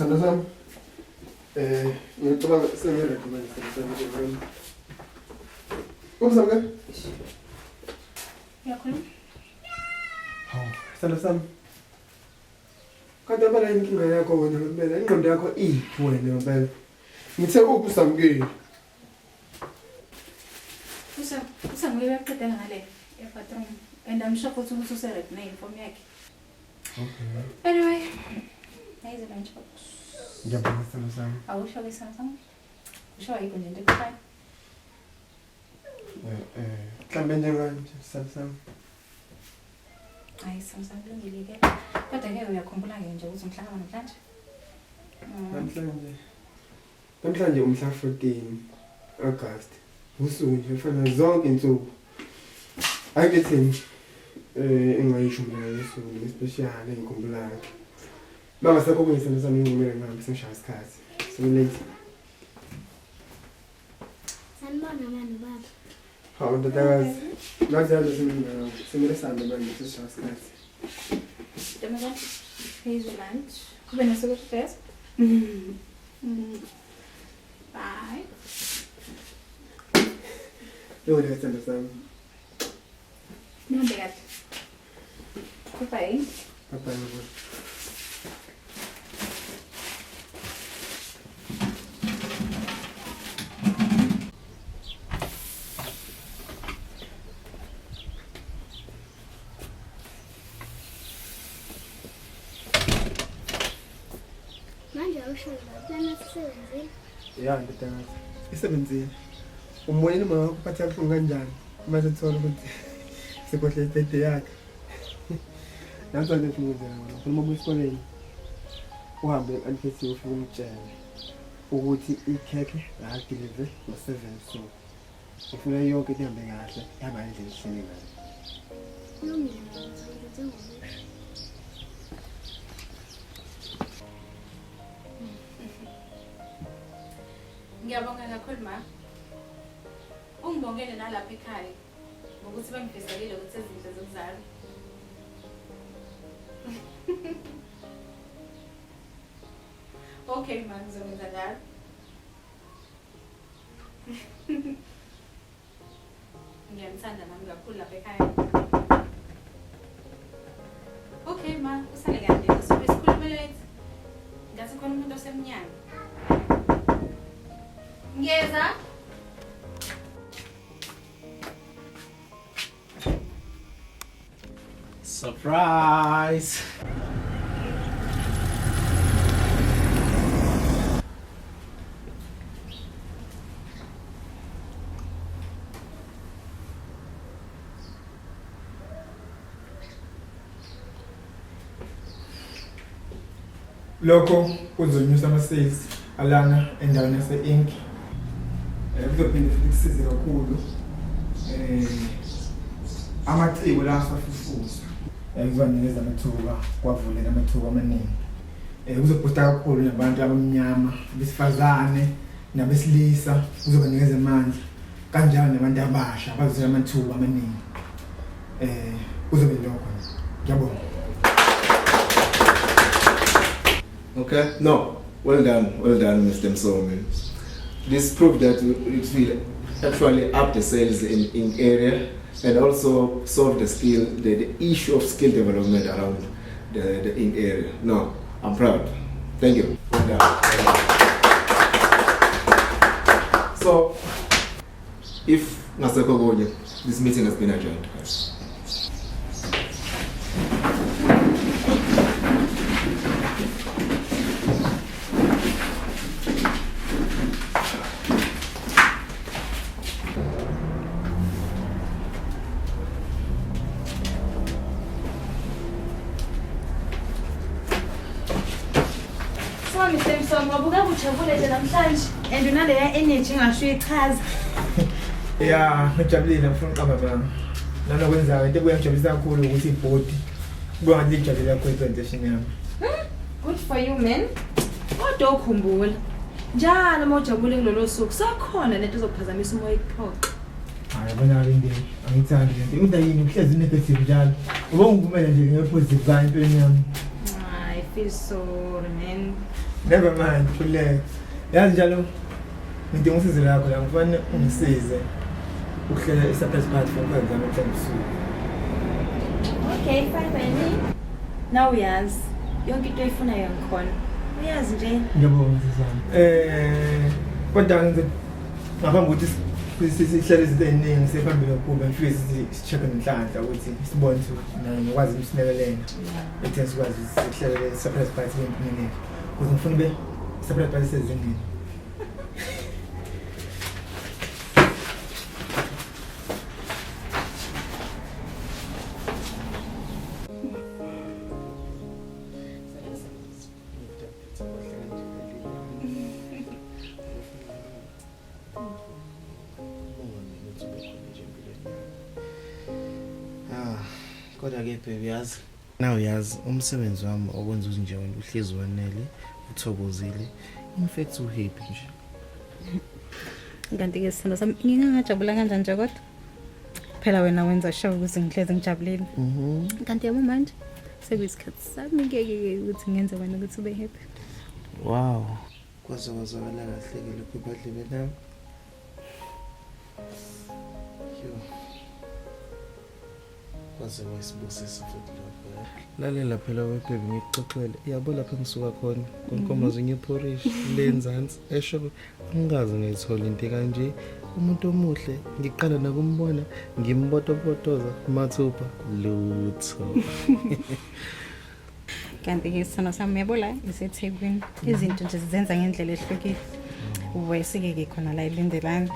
Sana sam. Ngicabanga sengirecommend sana. Kumsam ke? Yakhuluma. Hawu, sana sam. Kanti abala inkinga yakho wena ngempela, ingqondo yakho iphi wena ngempela? Ngithe ukusamkeli. Usamkeli uyaqeda ngale e-bathroom and I'm sure ukuthi useready na inform yakhe. Okay. Anyway, nice lunch box. Ngiyabonga sana sam. Awusho ke Samsung? Usho ayikho nje into ekufana. Mhlambe njenganje sana sam. Hayi Samsung kulungile ke. Kodwa ke uyakhumbula nje ukuthi umhlangano namhlanje? Namhlanje umhla 14 August. Usuku nje ufana zonke insuku. Ayikethini engayisho mina lesuku especially engikhumbulayo. Bangasekho kungisana sami ngimele ngihambe sengishaya isikhathi. So late. Sanibona manje baba. Hawu ndodakazi. Ngazazi simile sande manje sengishaya isikhathi. Demazan, here's your lunch. Kube nasuku first. Bye. Yona sana sam. Nihambe kahle. Bye. Bye. Manje awusho lana sisebenzile. Ya ndodakazi. Isebenzile. Umbonile mama wakho phatha kabuhlungu kanjani? Manje uthola ukuthi sekhohle ibhede yakhe. Nanso nje ngifuna ukwenza ngifuna uma esikoleni. Uhambe alifesi ufike umtshele ukuthi ikhekhe akudeliver ngo7 so. Ufuna yonke into ihambe kahle, ihamba ngendlela ehlele ngayo. Kulungile ngizokuthi ngokusho. Ngiyabonga kakhulu ma. Ungibongele nalapha ekhaya ngokuthi bangifiselile ukuthi izinto zokuzala. Okay ma, ngizokwenza njalo. Ngiyamthanda mami kakhulu lapha ekhaya. Okay ma, usale kahle. Usuke esikhulume late. Ngathi khona umuntu osemnyango. Ngiyeza. Surprise! Lokho kuzonyusa ama-sales alana endaweni yase-Inc. Kuzophinde futhi kusize kakhulu amaciko la asafufusa. Kuzonikeza amathuba, kwavuleka amathuba amaningi. Kuzobhusta kakhulu nabantu abamnyama, besifazane, nabesilisa, kuzobanikeza amandla. Kanjalo nabantu abasha bazothola amathuba amaningi. Kuzobe lokho. Ngiyabonga. Okay, no, well done, Mr. Msomi. This proved that it will actually up the sales in area and also solve the issue of skill development around the in area. No, I'm proud. Thank you. Well done. So, if Naseko Goje, this meeting has been adjourned. Mr. Msomi wabuka kujabule nje namhlanje and unaleya energy ngasho ichaza. Yeah, ngijabulile ngifuna uqamba bami. Nanokwenzayo into kuyangijabulisa kakhulu ukuthi ibhodi kuba ngathi ijabule kakhulu presentation yami. Good for you man. Kodwa ukhumbula njalo mawujabule kulolo suku sakhona lento ezokuphazamisa umoya ikuphoqa. Hayi bona into angithandi lento. Into yini uhlezi negative njalo. Uba ungivumela nje ngepositive vibe empilweni yami. I feel sorry man. Never mind, khuleka. Yazi njalo ngidinga usizo lakho la ngifane ungisize ukuhlela i-surprise party for umfazi wami ebusuku. Okay, fine by me. Now uyazi yonke into oyifunayo ngikhona. Uyazi nje. Ngiyabonga sisami. Kodwa ngize ngaphambi ukuthi sihlale izinto eziningi sephambili kakhulu ngifike si-check-e nenhlanhla ukuthi sibone ukuthi ngikwazi ukusinekelela. Ekutheni sikwazi ukuthi sihlele i-surprise party yempumelelo. Ukuze ngifuna ube i-surprise party sezingeni. Kodwa-ke baby yazi nawe yazi umsebenzi wami okwenza nje wena uhlezi wanele uthokozile in fact uhappy nje. Kanti-ke sithando sami ngingangajabula kanjani nje kodwa phela wena wenza sure ukuthi ngihlezi ngijabulile. Kanti yabo manje sekuyisikhathi sami-ke ukuthi ngenze wena ukuthi ube happy. Wow, kwazakala kahle-ke lokhu ebadlile nami. Kwaze wayisibusisa futhi lokho. Lalela phela webhebe ngikuxoxele. Yabo lapha engisuka khona, konkomazi ngiphorish lenzansi esho angikaze ngayithola into kanje. Umuntu omuhle ngiqala nakumbona ngimbotobotoza mathupha lutho. Kanti-ke sithando sami yabo la iseThekwini izinto nje zizenza ngendlela ehlukile. Wesike-ke khona la ilindelana.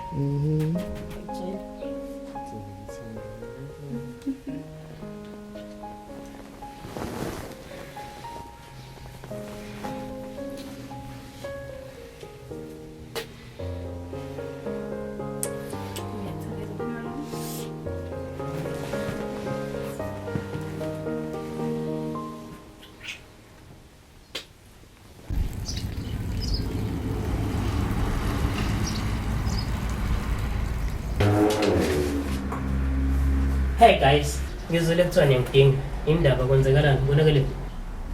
Hey guys, ngizwile kuthiwa niyangidinga. Indaba kwenzekalani? Kubonakele.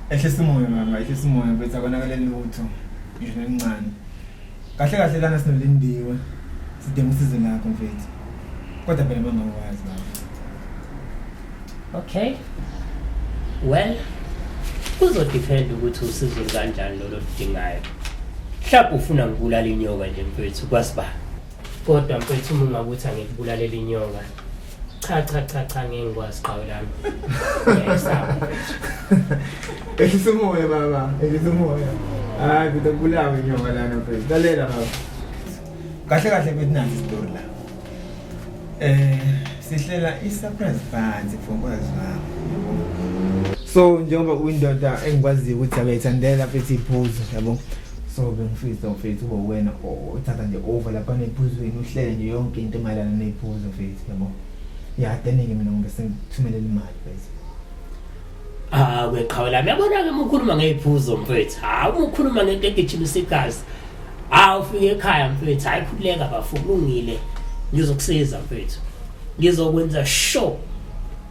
Ehlisa umoya mama, ehlisa umoya mfethu akonakele lutho. Ngisho nencane. Kahle kahle lana sinolindiwe. Sidinga usizo lakho mfethu. Kodwa phela mama uwazi mama. Okay. Well, kuzodepend ukuthi usizo kanjani lo ludingayo. Mhlawumbe ufuna ngibulala inyoka nje mfethu kwasiba. Kodwa mfethu uma ungakuthi angikubulalela inyoka. Cha ngengikwazi qawe lami. Yesaba. Ehlisa umoya baba, ehlisa umoya. Hayi ngidabulawe inyoka lana mfethu. Lalela baba. Kahle kahle mfethu nansi story la. Sihlela i-surprise party for umfazi wami. So njengoba uyindoda engikwaziyo ukuthi abeyithandela futhi iphuzo yabo. So bengifisa mfethu ube wena othatha nje over lapha nephuzweni uhlele nje yonke into emayelana nephuzo mfethu yabo. Yeah, then-ke mina ngisengithumelela imali bese. Weqhawe lami yabona-ke uma ukhuluma ngey'phuzo mfethu. Uma ukhuluma ngento egijimisa igazi. Ufike ekhaya mfethu, hayi khululeka bafuna ulungile. Ngizokusiza mfethu. Ngizokwenza sure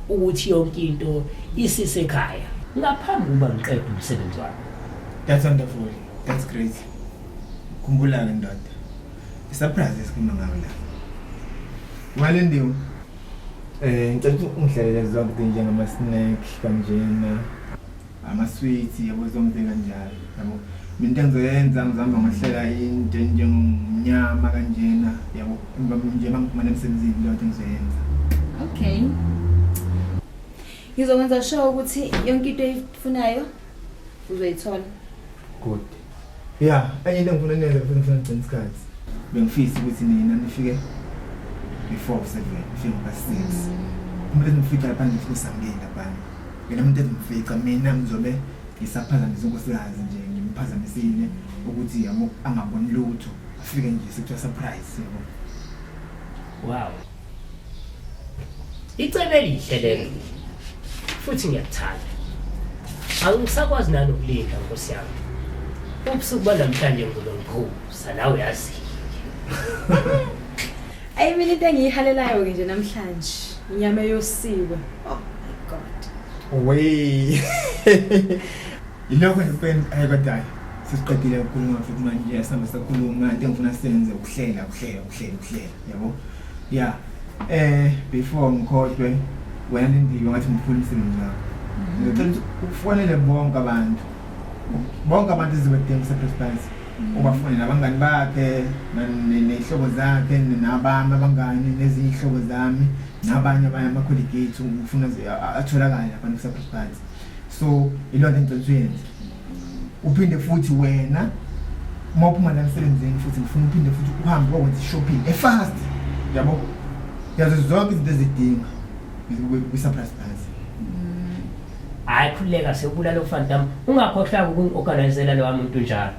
ukuthi yonke into isisekhaya ngaphambi kuba ngiqede umsebenzi wami. That's wonderful. That's great. Khumbula-ke ndoda. I-surprise esikhuluma ngayo la. Walendiwe. Ngicela ukuthi ungihlalele zonke izinto njengama-snack kanjena, ama-sweets yabo zonke kanjalo yabo. Mina into engizoyenza ngizama ngahlela into njengomnyama kanjena yabo. Nje mangifumana emsebenzini leyo nto ngizoyenza. Okay. Ngizokwenza sure ukuthi yonke into oyifunayo uzoyithola. Good. Yeah, enye into engifuna nenze futhi ngifuna ngigcina isikhathi. Bengifisa ukuthi nina nifike before 7, nifike ngaba-6. Kumele nifike lapha nifike sambili lapha. Yena umuntu ezimfica mina ngizobe ngisaphazamisa unkosikazi nje ngimphazamisile ukuthi yabo angaboni lutho. Afike nje sekuthiwa surprise yabo. Wow. Icebo elihle lelo. Futhi ngiyakuthanda. Angisakwazi nani ukulinda Nkosi yami. Ubusuku banamhlanje ngizolongiphuza nawe yazi. Ayi mina into engiyihalelayo ke nje namhlanje inyama yosiko. Oh my god. Wey. Ilokho nje pen ayikadayi. sesiqedile ukukhuluma futhi manje sihambe sikhuluma into engifuna senze ukuhlela yabo yeah before ngikhohlwe wena Lindiwe ngathi ngikhuluma umsebenzi wakho ngicela ufonele bonke abantu ezibedinga sacrifice ubafune nabangani bakhe nehlobo zakhe nabami abangani nezinye ihlobo zami nabanye ama-colleagues ufuna atholakala lapha ku-sacrifice so ilo nto engiyenze uphinde futhi wena mawuphuma la emsebenzini futhi ngifuna uphinde futhi uhambe wenze shopping fast yabo yazo zonke izinto ezidinga kwi-sacrifice hayi khuleka sekubulala uFantam ungakhohlwa ukungi-organizela lo muntu njalo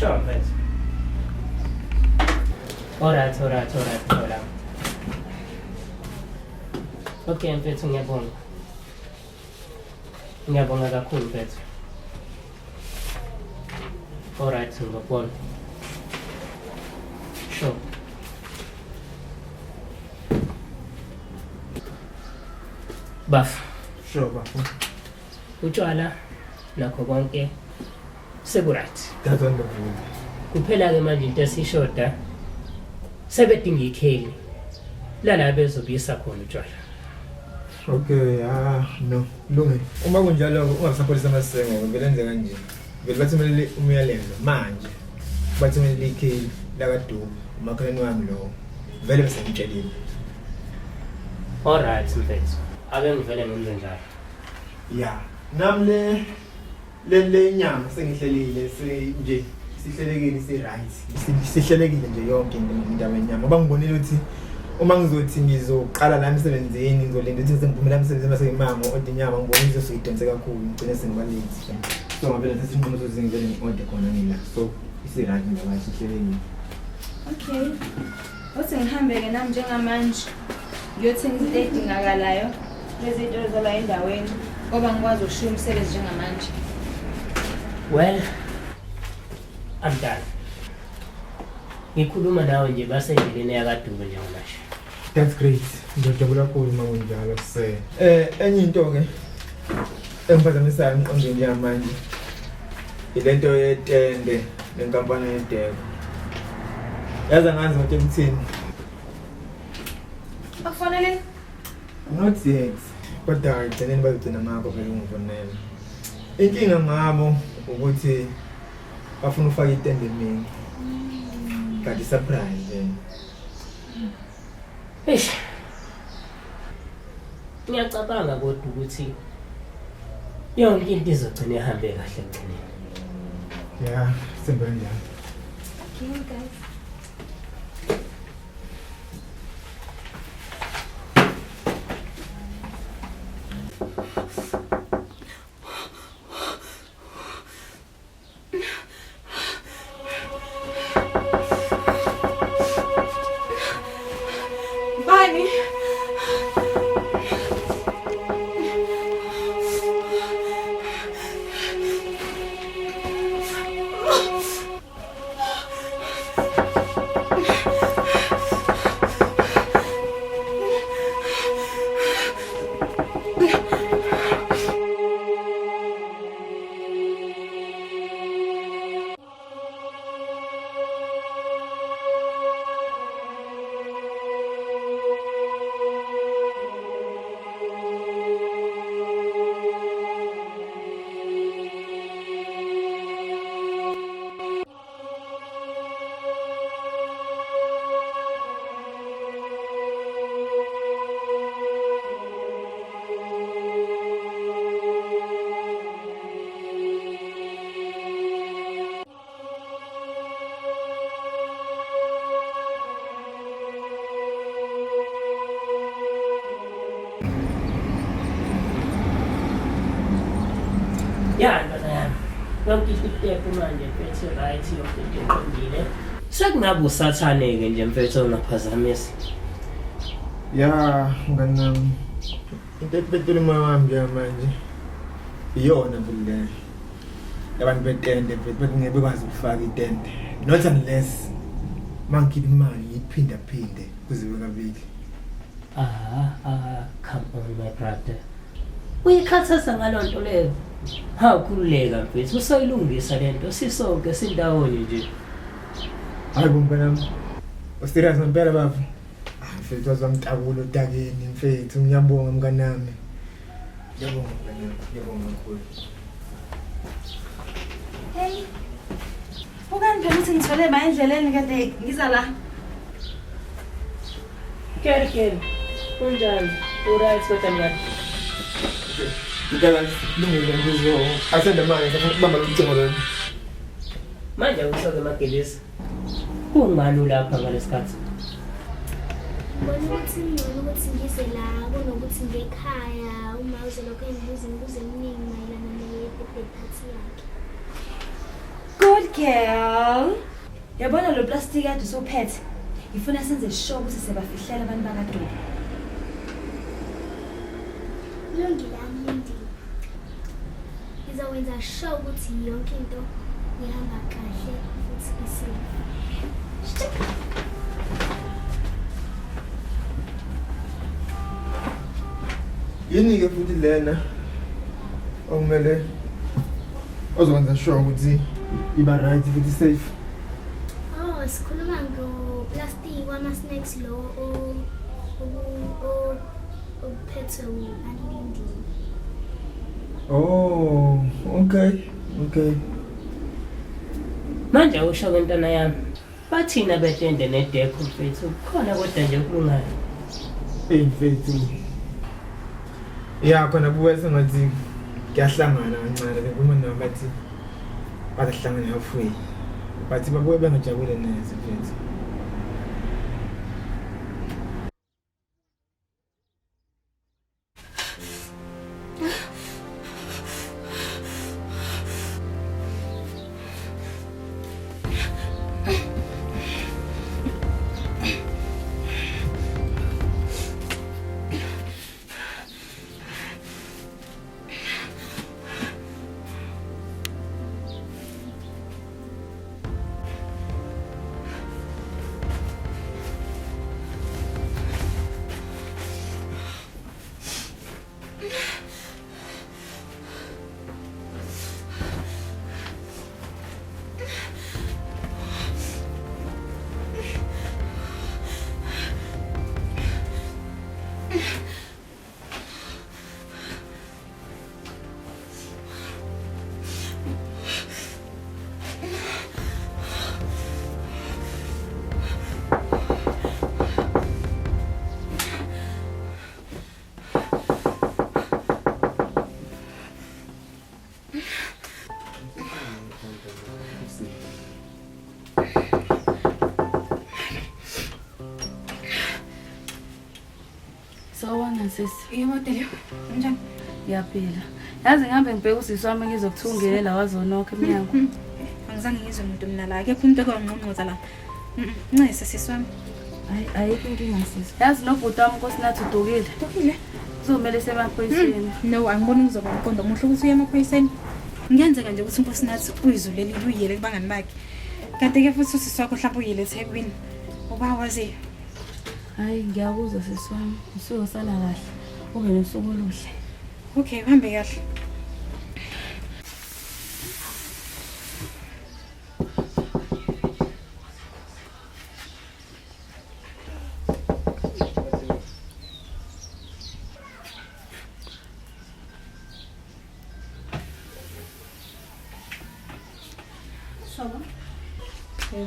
Sure, thanks. All right. Okay, mfethu ngiyabonga. Ngiyabonga kakhulu mfethu. All right, ngiyabonga. Sure. Baf. Sure, bafo. Utshwala nakho konke sekuright. That's wonderful. Kuphela-ke manje into esishoda sebedinga ikheli lala bezobuyisa khona utshwala. Okay, no. Lunge. Uma kunjalo ungasapholisa amasengo vele enze kanje. Vele bathumele umyalezo manje. Bathumele ikheli lakadu umakhelwane wami lo. Vele bese ngitshelile. All right mfethu. Ake ngivele ngenze njalo. Yeah. Namle le nyanga sengihlelile nje sihlelekile right. Sihlelekile nje yonke indaba yenyama. Ngoba ngibonile ukuthi uma ngizothi ngizoqala la emsebenzini ngizolinda ukuthi sengiphumela emsebenzini mase imango odinyama ngibona izosuyidonse kakhulu ngigcine sengibalezi. So ngavela sesinqumo sozingivele ngiode khona ngila. So isi right indaba sihlelekile. Okay. Uthi ngihambe-ke nami njengamanje ngiyothenga izinto ey'dingakalayo lezi zinto zola endaweni ngoba ngikwazi ukushiya umsebenzi njengamanje. Well, I'm done. Ngikhuluma nawe nje basendleleni yakaDube njengamanje. That's great. Ngiyajabula kakhulu uma kunjalo se. Enye into ke engiphazamisayo emqondweni njengamanje ilento yetende lenkampani yedeko. Yaza ngazi ukuthi ukuthini. Akufanele Not yet. Kodwa igcineni bazogcina ngakho phela ungifonela. Inkinga ngabo ukuthi bafuna ufaka itende emini. Kanti surprise. Eish. Ngiyacabanga kodwa ukuthi yonke into izogcina ihambe kahle egcineni. Yeah, simple njalo. Okay, guys. Bani. Ya, ndana yonke isitepu manje mfethu right yonke into iqondile. Sekungabe usathane-ke nje mfethu ongaphazamisa. Yeah, ngani into ebhedule moya wami manje. Iyona vele le. Abantu betende bekunge bekwazi ukufaka itende. Not unless mangikhipha imali iphinda phinde kuziwe kabili. Come on my brother. Uyikhathasa ngaloo nto leyo. Khululeka mfethu usoyilungisa lento sisonke sindawonye nje. Hayi bomphela. Userious ngempela baba. Mfethu wazangitabula utakeni mfethu ngiyabonga mkanami. Ngiyabonga mkanami, ngiyabonga kakhulu. Hey. Ukani phela uthi ngithole ma endleleni kade ngiza la. Keri. Kunjani? Uright kodwa ngiyaphi? Ngicela lungile ngizo. Asende manje ngibamba locingo lelo. Manje usoke magelesi. Kungani lapha ngalesikhathi? Ngibona ukuthi ngcono ukuthi ngize la kunokuthi ngekhaya uma uzolokhu engibuza imibuzo eminingi mayelana ne-birthday party yakhe. Good girl. Yabona lo plastic kade usophethe. Ngifuna senze sure ukuthi sebafihlela abantu bakaDube. Kulungile amlindi. Ngizawenza sure ukuthi yonke into ihamba kahle futhi isafe. Yini ke futhi lena okumele ozokwenza sure ukuthi iba right futhi safe. Oh, sikhuluma ngo-plastic wama-snacks lo ophethwe u-Anlindi. Oh, okay. Manje usho kwentana yami. Bathina betende nedekho mfethu. Khona kodwa nje kulungayo. Mfethu. Yeah, khona buwe sengathi kuyahlangana kancane ngikhuluma nabo bathi bazahlangana halfway. Bathi babuye bengajabule neze mfethu. Kunjani sisi? Yebo Delio. Kanjani? Ngiyaphila. Yazi ngihambe ngibheka usisi wami ngizokuthungelela wazonokho eminyango. Angizange ngizwe umuntu mina la. Akekho umuntu okungqongqoza la. Ncese sisi wami. Ayikho inkinga sisi. Yazi lo bhuti wami nkosinathi udukile. Udukile? Uzomele semaphoyiseni. No, angiboni ngizoba umqondo omuhle ukuthi uye emaphoyiseni. Ngiyenzeka nje ukuthi unkosinathi uyizulele uyele kubangani bakhe. Kanti-ke futhi usisi wakho mhlawumbe uyele eThekwini. Uba wazi. Hayi ngiyakuzwa sisi wami. Usuyosala kahle. Ube nosuku oluhle. Okay, uhambe kahle.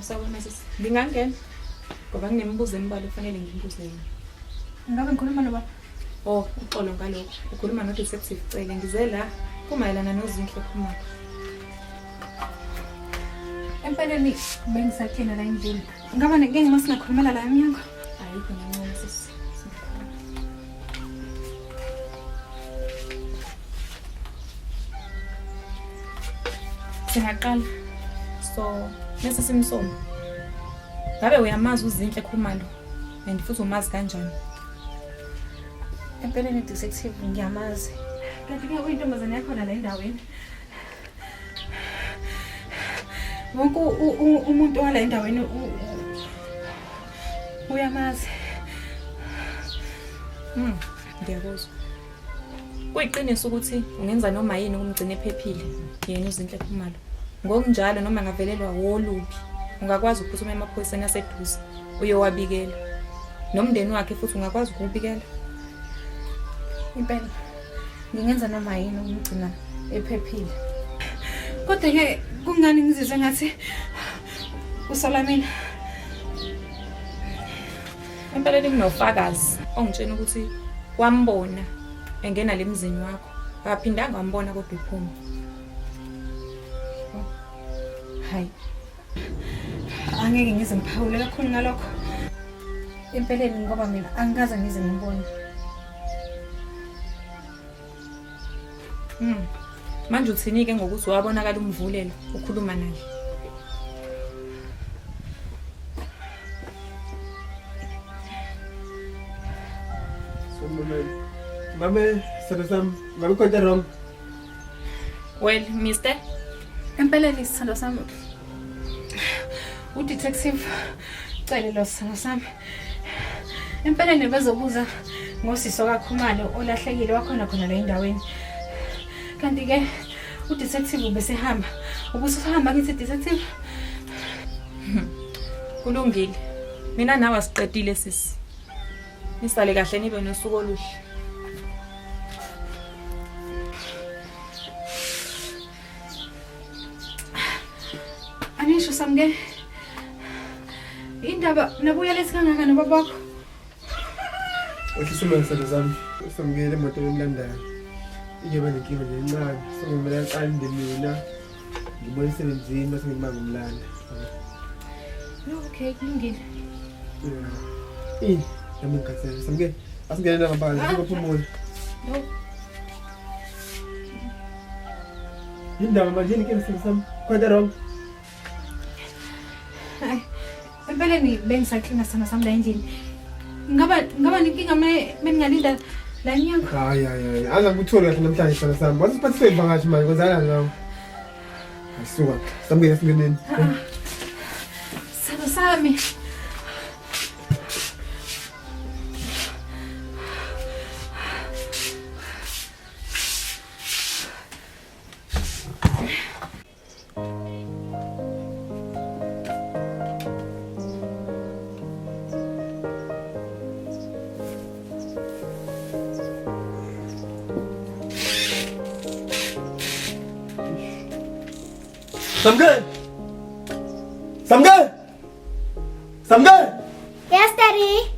Sawubona sisi. Ngingangena. Ngoba nginemibuzo emibala efanele ngimbuze yona. Ngabe ngikhuluma noba? Oh, uxolo ngalokho. Ukhuluma no-detective Cele. Ngize la kumayelana noZinhle Khumalo. Empeleni bengisakhena la endlini. Ngabe ngeke masingakhulumela la emnyango? Ayikho ngincane sisi. Singaqala. So, Mr. Simpson. Ngabe uyamazi uZinhle Khumalo? And futhi umazi kanjani? Empeleni detective ngiyamazi. Kanti-ke uyintombazane yakho la endaweni. Wonke umuntu wala endaweni uyamazi. Ngiyakuzwa. Kuyiqiniso ukuthi ungenza noma yini ukumgcina ephephile yena uZinhle Khumalo. Ngokunjalo noma ngavelelwa wolubi, ungakwazi ukuphuma emaphoyiseni aseduze uyowabikela. Nomndeni wakhe futhi ungakwazi ukubikela. Impela ngingenza noma yini ukumgcina ephephile. Kodwa-ke kungani ngizizwe ngathi usola mina? Impela linginofakazi ongitshela ukuthi wambona engena lemzini wakho. Akaphindanga wambona kodwa uphuma. Hayi. Angeke ngize ngiphawule kakhulu ngalokho. Empeleni ngoba mina angikaze ngize ngibone. Manje uthini-ke ngokuthi wabonakala umvulelo ukhuluma naye? So mame Sarasam, ngabe konta wrong? Well, mister, empeleni sithando sami. Udetective Cele lo sithando sami. Empeleni bezobuza ngosiso kaKhumalo olahlekile wakhona khona la endaweni. Kanti-ke udetective ubesehamba. Ubusahamba kithi detective? Kulungile. Mina nawe asiqedile sisi. Nisale kahle nibe nosuku oluhle. Anisho samke. Indaba nabuya lesikangaka nobabakho. Usisuma Sarasam, samgele moto emlandayo. Iyoba nenkinga nje encane. So kumele aqande mina. Ngibona isebenzini bese ngibanga umlanda. Okay, kulungile. Yami ngikhathele. Samke asingene ngaphandle sizophumula. No. Indaba manje inkinga Sarasam. Konta wrong? Hayi. Empeleni bengisaklina sana sami la endlini. Ngaba nenkinga mengalinda la nyango. Hayi. Aza kuthole kahle namhlanje Sarasam. Wathi siphathise ivakashi manje kwenzala ngawo. Asuka. Samke singeneni. Sithando sami. Samke! Yes, Daddy.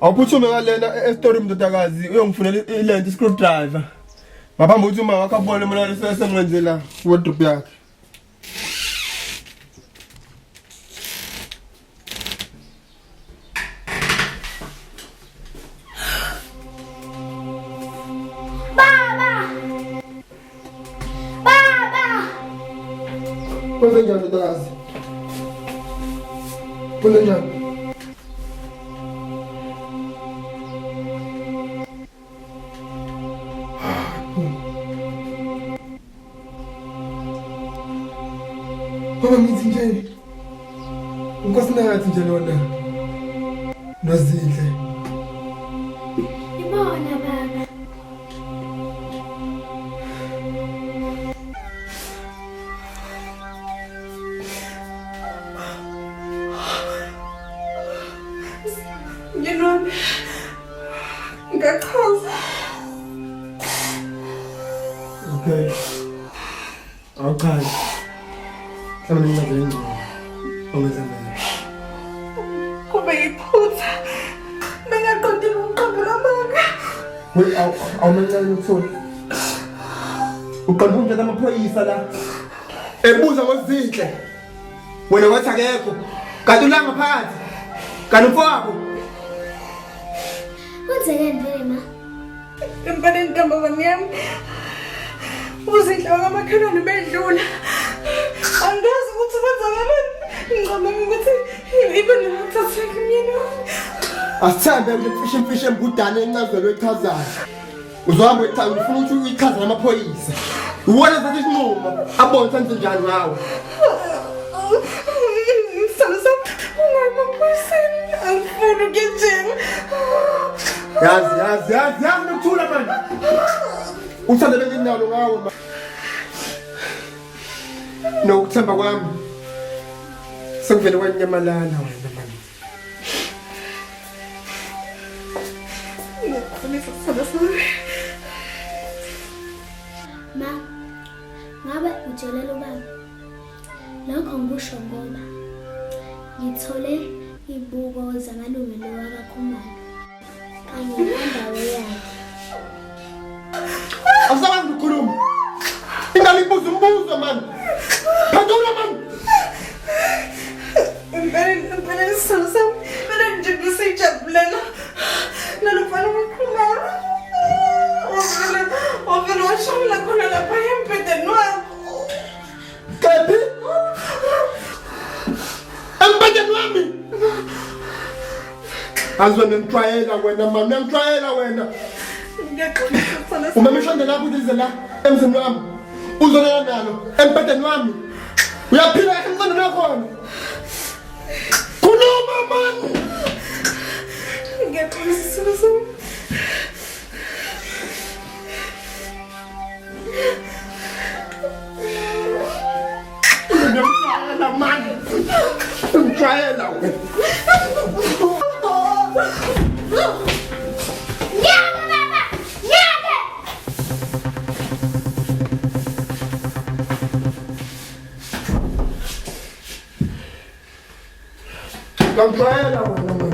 Awuphuthume ngalena e-store mntotakazi uyongifunela ilent screwdriver. Ngaphambi ukuthi uma wakho abone mina lesengenzela wardrobe yakhe. kanjani ndodakazi? Phone njani? Baba ngithi nje. Unkosinathi nje lona. Nozinhle. Ibona baba. Ngiyona. Ngakhoza. Okay. Okay. Mhlawumbe ngingazile ngcono. Ongezemela. Kube iphutha. Bengaqondile ukuqambula amanga. Wait, awumencane uthole. Uqonda umthetho amaphoyisa la. Ebuza ngozinhle. Wena wathi akekho. Kanti ulanga phansi. Kanti mfowabo. Kwenzekeni vele ma? Empeleni ntombazane yami. Uzinhle wakamakhelwane bedlula. Angazi ukuthi kwenzakalani. Ngicabanga ukuthi ibe nokuthatheka mina. Asithambe mfishe embudane encazelo echazayo. Uzohamba echaza ufuna ukuthi uyichaze amaphoyisa. Uwona zathi isinqumo abone senze njani ngawe. Angifuni ukujima. Yazi nokuthula manje. Uthanda benginalo ngawe manje. Nokuthemba kwami. Sekuvele kwanyamalala wena manje. Ma, ngabe utshelela ubaba? Lokho ngikusho ngoba ngithole ibuko zamalungelo wakaKhumalo kanye nendawo yakhe. Awusabantu ukukhuluma. Ingalibuza umbuzo man. Phendula man. Empeleni sisalo sami. Mina nje ngisejabulela. Nalofana uKhumalo. Ovela washayela khona lapha embhedeni wakho. Kephi? Embhedeni wami. Azwena ngitshwayela wena man, ngitshwayela wena. Ngiyaxolisa sana. Uma mishonde lapho udize la emzini wami. Uzolela nalo embhedeni wami. Uyaphila emncane nakhona. Khuluma man. Ngiyaxolisa sana sami. Ngiyamtshayela man. Ngitshwayela wena. Ngitshwayela wena man.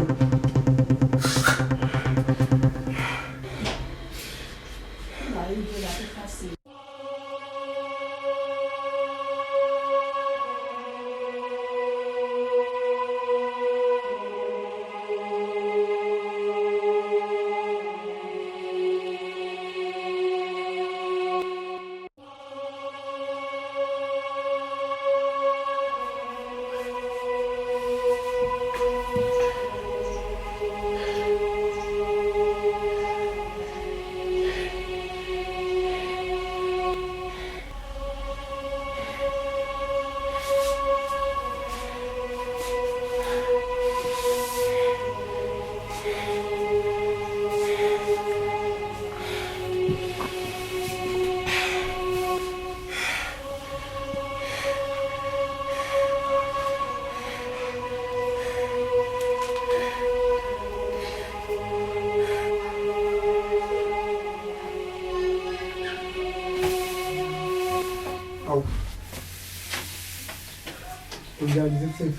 Unjani sisi?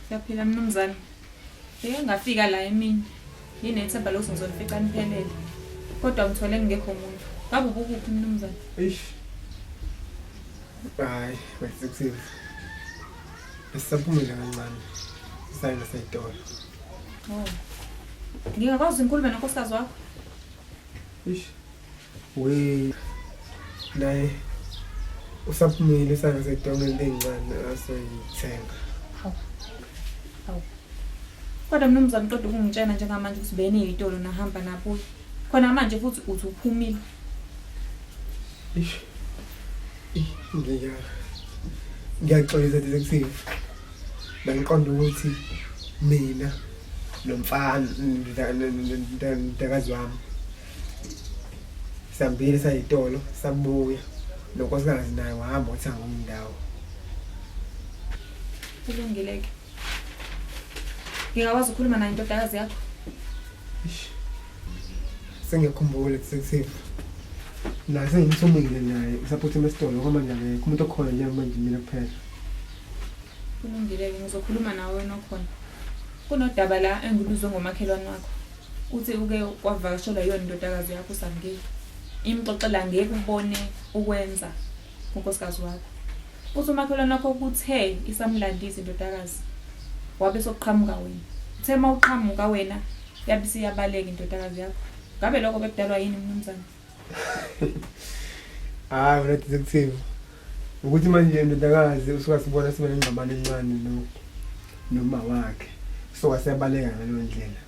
Siyaphila mnumzane. Ngeke ngafika la emini. Yinethemba lokuthi ngizofika niphelele. Kodwa ngithole ngekho umuntu. Ngabe ubukuphi mnumzane? Eish. Hayi, wesikusiza. Esisaphumile kancane. Sisayina sayitolo. Oh. Ngingakwazi inkulumo nonkosikazi wakho? Eish. We naye usaphumile isandla sedongeni lencane asoyithenga. Kodwa mnumzane qeda ukungitshena njengamanje ukuthi bene izitolo nahamba nabuya. Khona manje futhi uthi uphumile. Ngiyaxolisa detective. Bengiqonda ukuthi mina nomfana ndakazi wami sambile sayitolo sabuya nonkosikazi naye wahamba uthanga indawo. Kulungileke. Ngingakwazi ukukhuluma naye indodakazi yakho? Sengiyakhumbula detective. Nase ngimthumile naye support emesitolo ngoba manje akekho umuntu okhona njengamanje mina kuphela. Kulungileke ngizokhuluma nawe wena okhona. Kunodaba la engiluzwe ngomakhelwane wakho. Uthi uke kwavakashelwa yona indodakazi yakho uSangile. Imxoxela ngeke ubone ukwenza unkosikazi wakho. Uthi umakhelwane wakho kuthe isamlandisa indodakazi. Wabe sokuqhamuka wena. Uthe mawuqhamuka wena yabe siyabaleka indodakazi yakho. Ngabe lokho bekudalwa yini mnumzane? Hayi wena detective. Ukuthi manje indodakazi usuka sibona sibe nengqabano encane noma wakhe. So asiyabaleka ngalo ndlela.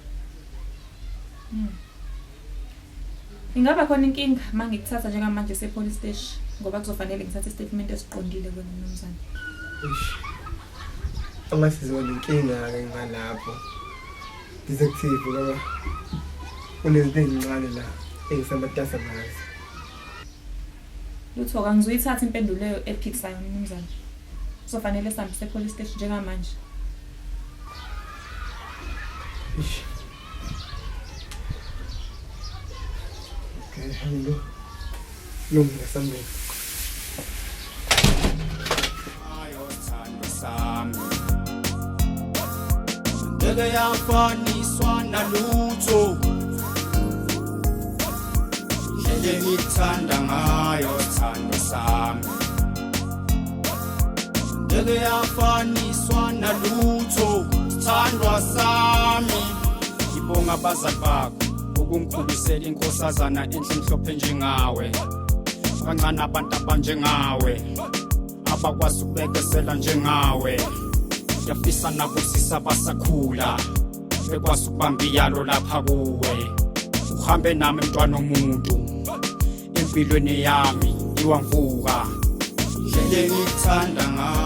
Ingaba khona inkinga mangikuthatha njengamanje sepolice station ngoba kuzofanele ngithathe statement esiqondile kwena mnumzane. Angasizona inkinga ke ngalapho. Detective ngoba unezinto ezincane la engisamatasa ngazi. Lutho kangizoyithatha impendulo ephikisayo mnumzane. Kuzofanele sihambe sepolice station njengamanje. Okay, hello. Lungile sambe. Ayothando sami. Ngeke yafaniswa nalutho. Ngeke ngithanda ngayo thando sami. Ngeke yafaniswa nalutho. Thandwa sami. Ngibonga abazali bakho ukungikhulisela inkosazana enhle mhlophe njengawe. Kancane abantu abanjengawe abakwazi ukubekesela njengawe. Yafisa nakusisa basakhula bekwazi ukubamba iyalo lapha kuwe. Uhambe nami mntwana omuntu empilweni yami iwanguka. Ngeke ngithanda ngawe.